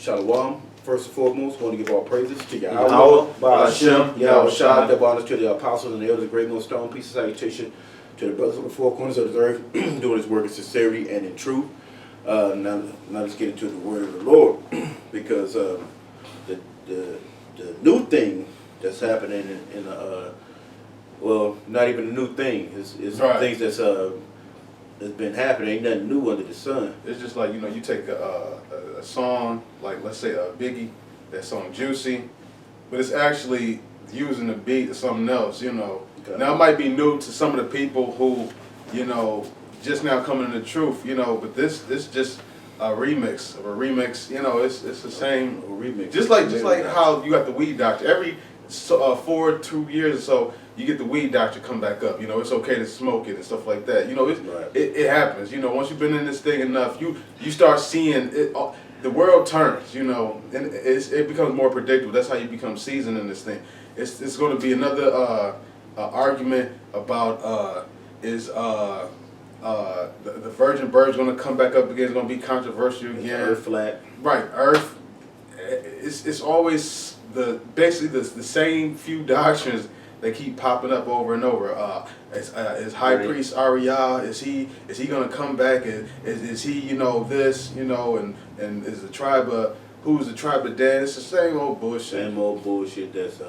Shalom. First and foremost, want to give all praises to Yahweh, Yahweh, Hashem, Yahweh, Shai. double honors to the apostles and the elders of Great Millstone. Peace and salutation to the brothers on the four corners of the earth, doing his work in sincerity and in truth. Now let's get into the word of the Lord, because the new thing that's happening in well, not even a new thing. It's Right. things that's been happening. Ain't nothing new under the sun. It's just like, you take a song, like let's say a Biggie, that song Juicy, but it's actually using the beat or something else, Okay. Now it might be new to some of the people who, just now coming to the truth, but this just a remix of a remix, it's the same remix. Just like how you got the Weed Doctor. Every 2 years or so, you get the Weed Doctor come back up. It's okay to smoke it and stuff like that. It happens. Once you've been in this thing enough, you start seeing it. The world turns. And it becomes more predictable. That's how you become seasoned in this thing. It's going to be another argument about is the virgin bird going to come back up again. It's going to be controversial again. Earth flat. Right, Earth. It's always basically the same few doctrines that keep popping up over and over. Is High Priest Ariel, is he gonna come back? Is he this and is the tribe of who's the tribe of Dan? It's the same old bullshit. Same old bullshit that's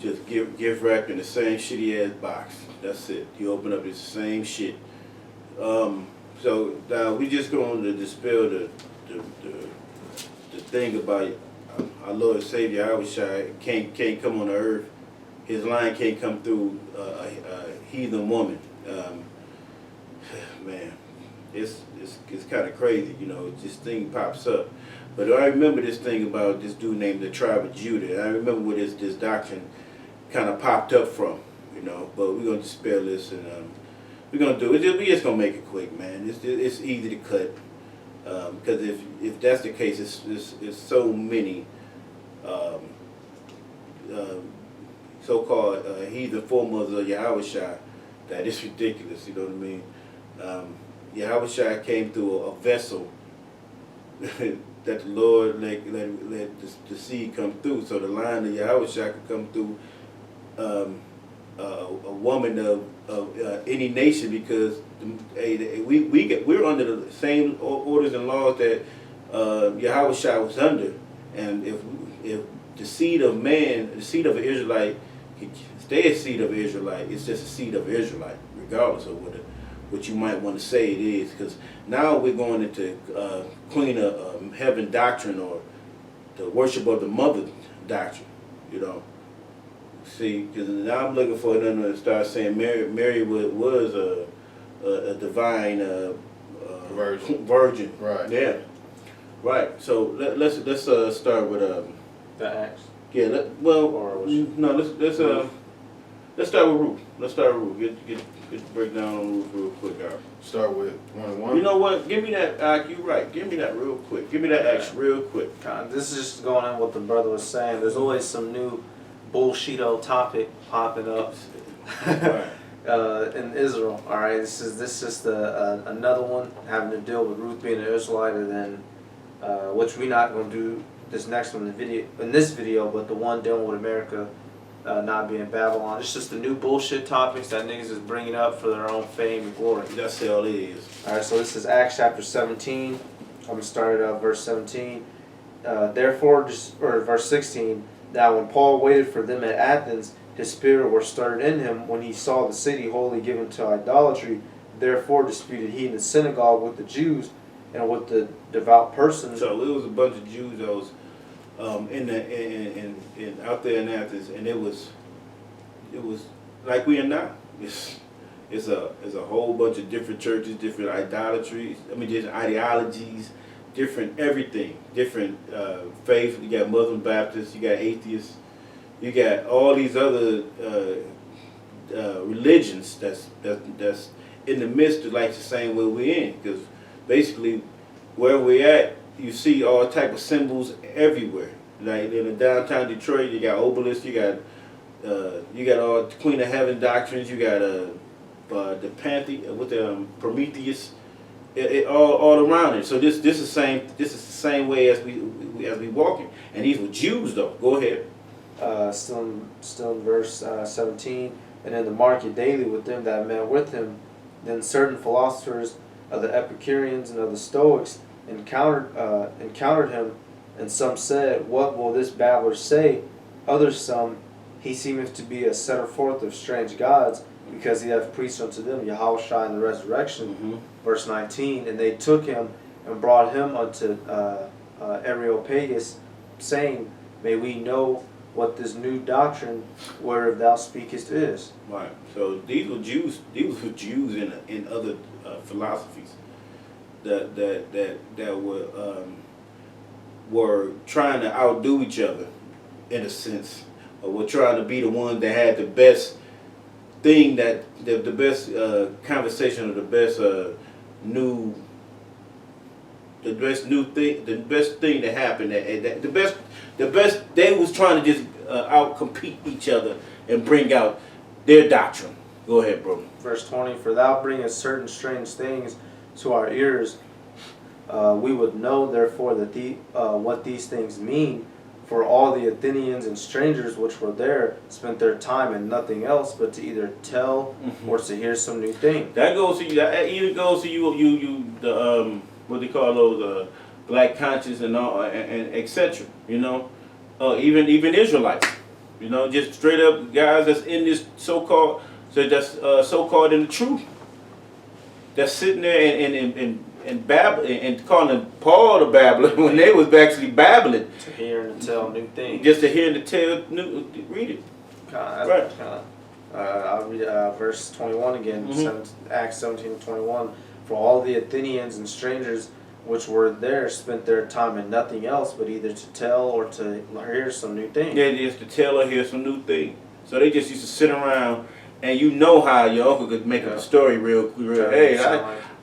just give wrapped in the same shitty ass box. That's it. You open up it's the same shit. So now we just going to dispel the thing about our Lord and Savior Yahushua can't come on the earth. His line can't come through a heathen woman. Man, it's kind of crazy, This thing pops up. But I remember this thing about this dude named the tribe of Judah. I remember where this doctrine kind of popped up from, But we're gonna dispel this, and we're gonna do it. We just gonna make it quick, man. It's easy to cut. Because if that's the case, it's so many so-called heathen foremothers of Yahushua that it's ridiculous. You know what I mean? Yahushua came through a vessel that the Lord let the seed come through, so the line of Yahushua could come through a woman of any nation, because we're under the same orders and laws that Yahushua was under, and if the seed of man, the seed of an Israelite, can stay a seed of an Israelite, it's just a seed of an Israelite, regardless of what you might want to say it is, because now we're going into Queen of Heaven doctrine, or the worship of the mother doctrine, See, because now I'm looking for them to start saying Mary was a divine virgin. Right. Yeah. Right. So let's start with The Acts. Yeah. Let's start with Ruth. Let's start with Ruth. Get the breakdown on Ruth real quick. All right. Start with 1:1. You know what? Give me that. You right. Give me that real quick. Give me that Acts real quick. This is just going on what the brother was saying. There's always some new bullshito topic popping up in Israel. All right, this is just another one having to deal with Ruth being an Israelite, and then which we're not going to do this next one in this video, but the one dealing with America not being Babylon. It's just the new bullshit topics that niggas is bringing up for their own fame and glory. That's all it is. All right, so this is Acts chapter 17. I'm going to start at verse 17. Verse 16. Now when Paul waited for them at Athens, his spirit was stirred in him when he saw the city wholly given to idolatry. Therefore disputed he in the synagogue with the Jews and with the devout persons. So it was a bunch of Jews that was out there in Athens, and it was like we are now. It's a whole bunch of different churches, different idolatries. Just ideologies. Different everything, different faiths. You got Muslim Baptists, you got atheists, you got all these other religions that's in the midst of like the same way we're in. Because basically, where we're at, you see all type of symbols everywhere. Like in the downtown Detroit, you got obelisks, you got all Queen of Heaven doctrines, you got the Pantheon with the Prometheus. All around it. So this is the same way as we as we walking. And these were Jews, though. Go ahead. Still in verse 17, and in the market daily with them that met with him, then certain philosophers of the Epicureans and of the Stoics encountered him, and some said, "What will this babbler say?" Others some, "He seemeth to be a setter forth of strange gods, because he hath preached unto them Yahushua and the resurrection." Mm-hmm. Verse 19, and they took him and brought him unto Areopagus, saying, "May we know what this new doctrine whereof thou speakest is." Right. So these were Jews. These were Jews in other philosophies that were trying to outdo each other, in a sense, or were trying to be the ones that had the best thing, that the best conversation, or the best new thing, the best thing that happened, the best they was trying to just out compete each other and bring out their doctrine. Go ahead, bro. Verse 20, for thou bringest certain strange things to our ears. We would know therefore that what these things mean. For all the Athenians and strangers which were there spent their time in nothing else but to either tell or to hear some new thing. That goes to you. That either goes to you the what they call those black conscience and all and etc. You know, even Israelites. You know, just straight up guys that's in this so-called so-called in the truth. That's sitting there and babbling and calling Paul the babbler when they was actually babbling. To hear and to tell new things. Just to hear and to tell read it. Right. I'll read verse 21 again, Acts 17:21. For all the Athenians and strangers which were there spent their time in nothing else but either to tell or to hear some new thing. Yeah, just to tell or hear some new thing. So they just used to sit around, and you know how your uncle could make up a story real. Hey,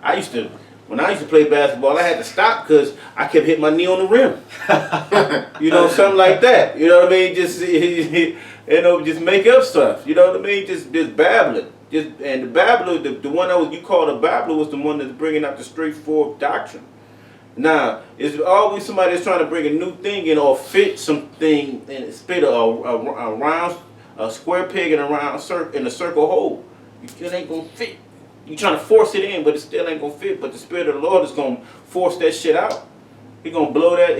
I used to. When I used to play basketball, I had to stop because I kept hitting my knee on the rim. You know, something like that. You know what I mean? Just just make up stuff. You know what I mean? Just babbling. And the babbler, the one that you call the babbler, was the one that's bringing out the straightforward doctrine. Now, it's always somebody that's trying to bring a new thing in or fit something and spit a square peg in a circle hole. It ain't gonna fit. You trying to force it in, but it still ain't gonna fit. But the Spirit of the Lord is gonna force that shit out. He gonna blow that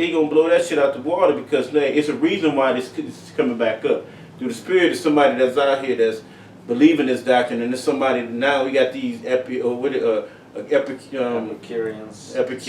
shit out the water, because it's a reason why this is coming back up. Through the Spirit is somebody that's out here that's believing this doctrine, and there's somebody now. We got these Epicureans, Stoics.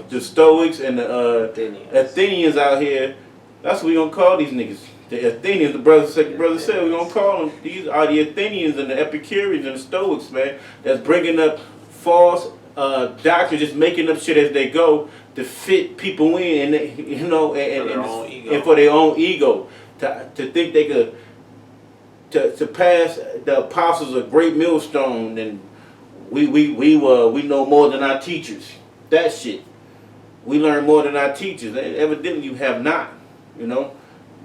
the Stoics, and the Athenians out here. That's what we gonna call these niggas. The Athenians, the brother said, we're going to call them. These are the Athenians and the Epicureans and the Stoics, man, that's bringing up false doctrine, just making up shit as they go to fit people in, and and for their own ego, to think they could, to pass the apostles a great millstone, and we know more than our teachers. That shit. We learn more than our teachers. Evidently you have not, you know.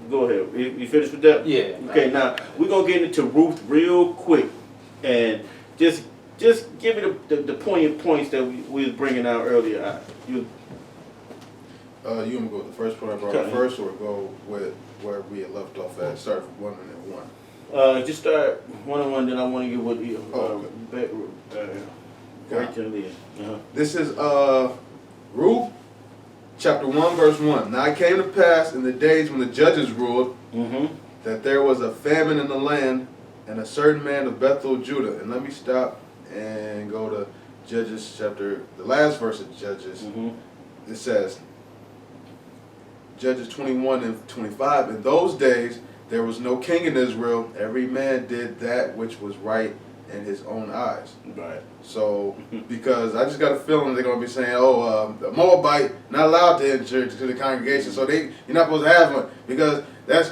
Go ahead. You finished with that? Yeah. Okay, now we're gonna get into Ruth real quick, and just give it the poignant points that we was bringing out earlier. You want to go with the first point I brought up first, or go with where we had left off at? Start from 1 and then 1. Just start 1 and 1. Then I want to get what you. This is Ruth. Chapter 1, verse 1. Now it came to pass in the days when the judges ruled that there was a famine in the land, and a certain man of Bethel, Judah. And let me stop and go to Judges chapter, the last verse of Judges. It says, Judges 21 and 25. In those days there was no king in Israel. Every man did that which was right in his own eyes. Right. So, because I just got a feeling they're going to be saying, the Moabite not allowed to enter to the congregation, so you're not supposed to have one, because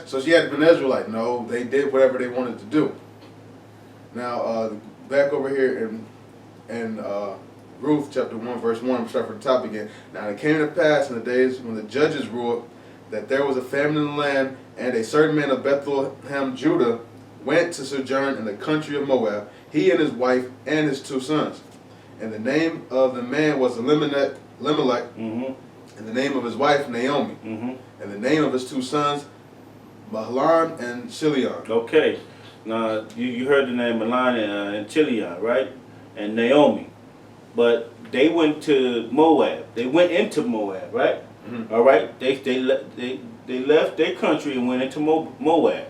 so she had to be an Israelite. No, they did whatever they wanted to do. Now, back over here in Ruth chapter 1, verse 1, I'm start from the top again. Now, it came to pass in the days when the judges ruled that there was a famine in the land, and a certain man of Bethlehem, Judah, went to sojourn in the country of Moab, he and his wife and his 2 sons. And the name of the man was Elimelech, and the name of his wife Naomi, Mm-hmm. and the name of his 2 sons Mahlon and Chilion. Okay. Now you heard the name Milan and Chilion, right? And Naomi, but they went to Moab. They went into Moab, right? Mhm. All right. They left their country and went into Moab,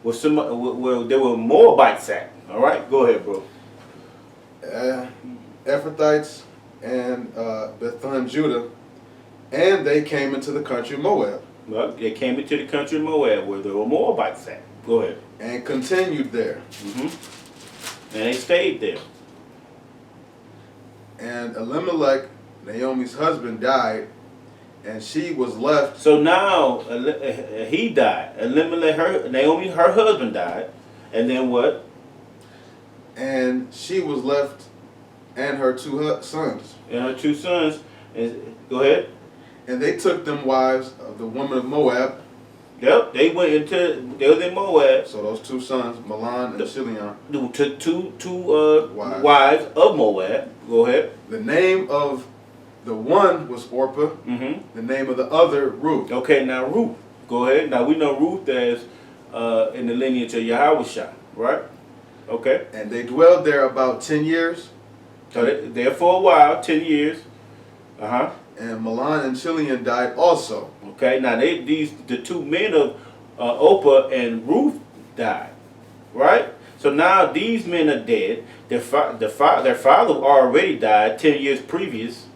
where there were Moabites at. All right. Go ahead, bro. Ephrathites and Bethlehem, Judah, and they came into the country of Moab. Well, they came into the country of Moab where there were Moabites at. Go ahead. And continued there. Mm-hmm. And they stayed there. And Elimelech, Naomi's husband, died, and she was left. So now he died. Elimelech, Naomi, her husband died, and then what? And she was left, and her 2 sons. And her 2 sons. Go ahead. And they took them wives of the woman of Moab. Yep, they was in Moab. So those 2 sons, Mahlon and Chilion. Took two wives of Moab. Go ahead. The name of the one was Orpah. Mm-hmm. The name of the other, Ruth. Okay, now Ruth. Go ahead. Now we know Ruth as in the lineage of Yahushua, right? Okay. And they dwelled there about 10 years. So they there for a while, 10 years. Uh-huh. And Mahlon and Chilion died also. Okay, now the 2 men of Oprah and Ruth died, right? So now these men are dead. Their father already died 10 years previous,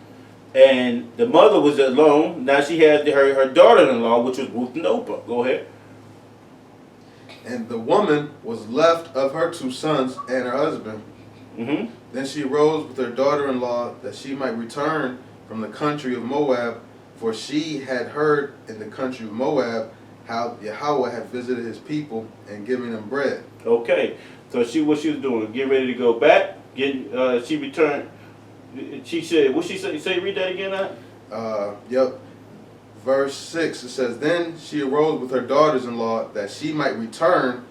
and the mother was alone. Now she has her daughter-in-law, which was Ruth and Oprah. Go ahead. And the woman was left of her 2 sons and her husband. Mm-hmm. Then she arose with her daughter-in-law that she might return from the country of Moab, for she had heard in the country of Moab how Yahweh had visited his people and given them bread. Okay, so what she was doing? Get ready to go back. She returned. She said, what she said? Say, read that again. Yep. Verse 6, it says, Then she arose with her daughters-in-law that she might return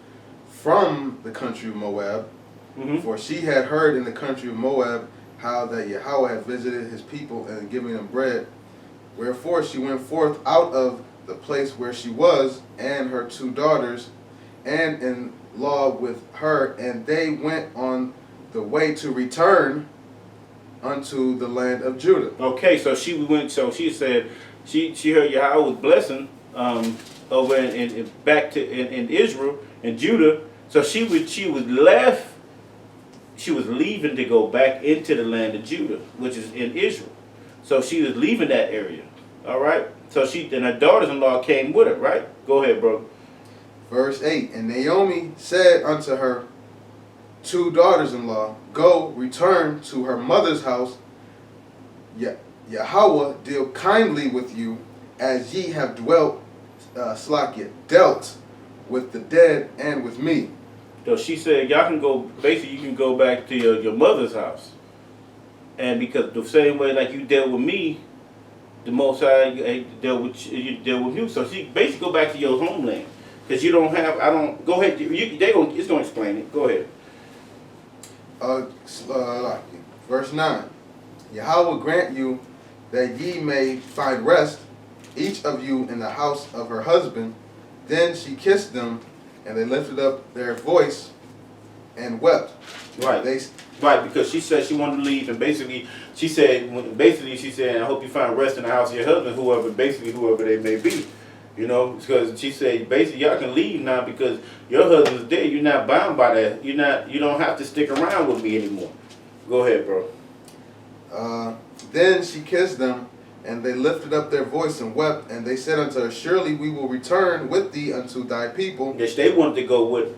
from the country of Moab, Mm-hmm. for she had heard in the country of Moab how that Yahweh had visited his people and given them bread. Wherefore she went forth out of the place where she was, and her 2 daughters, and in law with her, and they went on the way to return unto the land of Judah. Okay, so she went. So she said she heard Yahweh was blessing over in back to in Israel and Judah. So she was left. She was leaving to go back into the land of Judah, which is in Israel. So she was leaving that area. All right. So and her daughters-in-law came with her. Right. Go ahead, bro. Verse 8, And Naomi said unto her 2 daughters-in-law, Go, return to her mother's house. Yahweh deal kindly with you, as ye have dealt with the dead and with me. So she said, y'all can go. Basically, you can go back to your mother's house. And because the same way like you dealt with me, the Most High dealt with you. So she basically go back to your homeland. Because you don't have, go ahead, it's going to explain it. Go ahead. Verse 9, Yahweh grant you that ye may find rest, each of you in the house of her husband. Then she kissed them, and they lifted up their voice and wept. Right. Right, because she said she wanted to leave, and basically she said, I hope you find rest in the house of your husband, whoever they may be. You know, because she said basically y'all can leave now because your husband's dead. You're not bound by that. You don't have to stick around with me anymore. Go ahead, bro. Then she kissed them, and they lifted up their voice and wept, and they said unto her, Surely we will return with thee unto thy people. Yes, they wanted to go with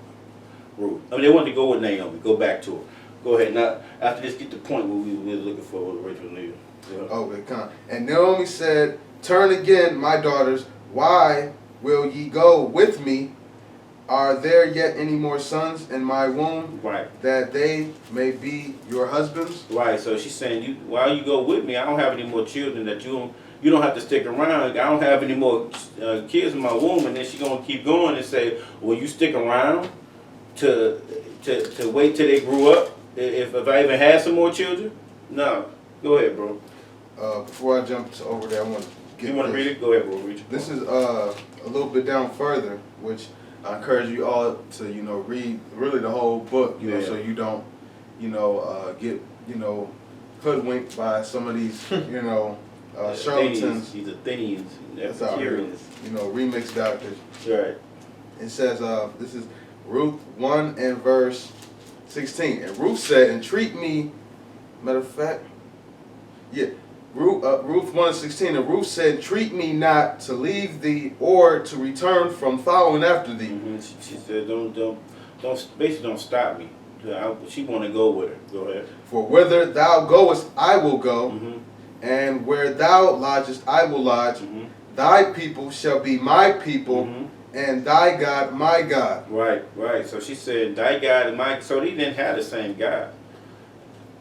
Ruth. They wanted to go with Naomi. Go back to her. Go ahead. Now, after this, get the point where we were looking for originally. Yeah. Okay, come. And Naomi said, Turn again, my daughters. Why will ye go with me? Are there yet any more sons in my womb, right, that they may be your husbands? Right. So she's saying, while you go with me, I don't have any more children that you don't have to stick around. I don't have any more kids in my womb. And then she's gonna keep going and say, will you stick around to wait till they grew up? If I even had some more children? No. Go ahead, bro. Before I jump over there, I want to You want to read it? Go ahead, bro. Read it. This is a little bit down further, which I encourage you all to read really the whole book, so you don't get hoodwinked by some of these charlatans. These Athenians, That's out here, remix doctors. Right. It says this is Ruth 1 and verse 16, and Ruth said, "Entreat me." Matter of fact, Ruth 1 and 16, and Ruth said, "Entreat me not to leave thee or to return from following after thee." She said, basically don't stop me. She want to go with her. Go ahead. "For whither thou goest, I will go, and where thou lodgest, I will lodge. Thy people shall be my people, and thy God my God." Right. So she said, "Thy God and my." So they didn't have the same God.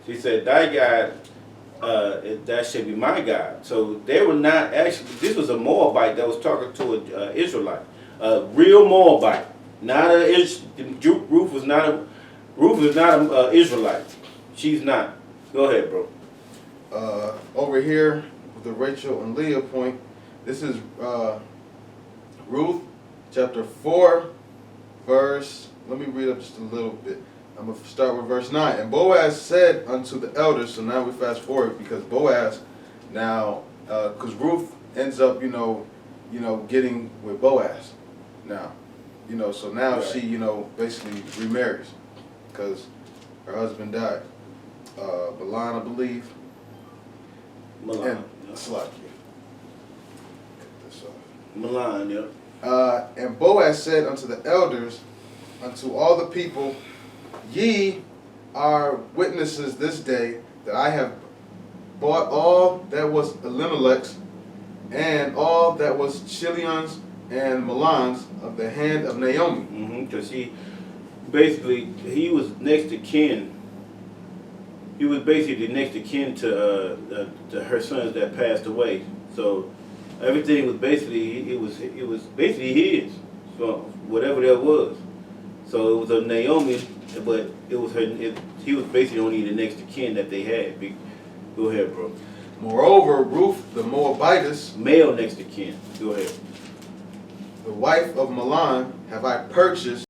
She said, "Thy God, that should be my God." So they were not actually. This was a Moabite that was talking to an Israelite, a real Moabite, not a. Ruth was not an Israelite. She's not. Go ahead, bro. Over here with the Rachel and Leah point, this is Ruth chapter 4, verse. Let me read up just a little bit. I'm going to start with verse 9. "And Boaz said unto the elders," so now we fast forward because Boaz now, because Ruth ends up, getting with Boaz now. So now she, basically remarries because her husband died. Milan, I believe. Milan. Milan, yeah. And Boaz said unto the elders, unto all the people, "Ye are witnesses this day that I have bought all that was Elimelech's and all that was Chilion's and Milan's of the hand of Naomi." Because he was next to kin. He was basically next to kin to her sons that passed away. So everything was basically it was basically his. So whatever that was. So it was a Naomi, but it was her. He was basically only the next of kin that they had. Go ahead, bro. "Moreover, Ruth the Moabitess, Male next of kin. Go ahead. the wife of Milan, have I purchased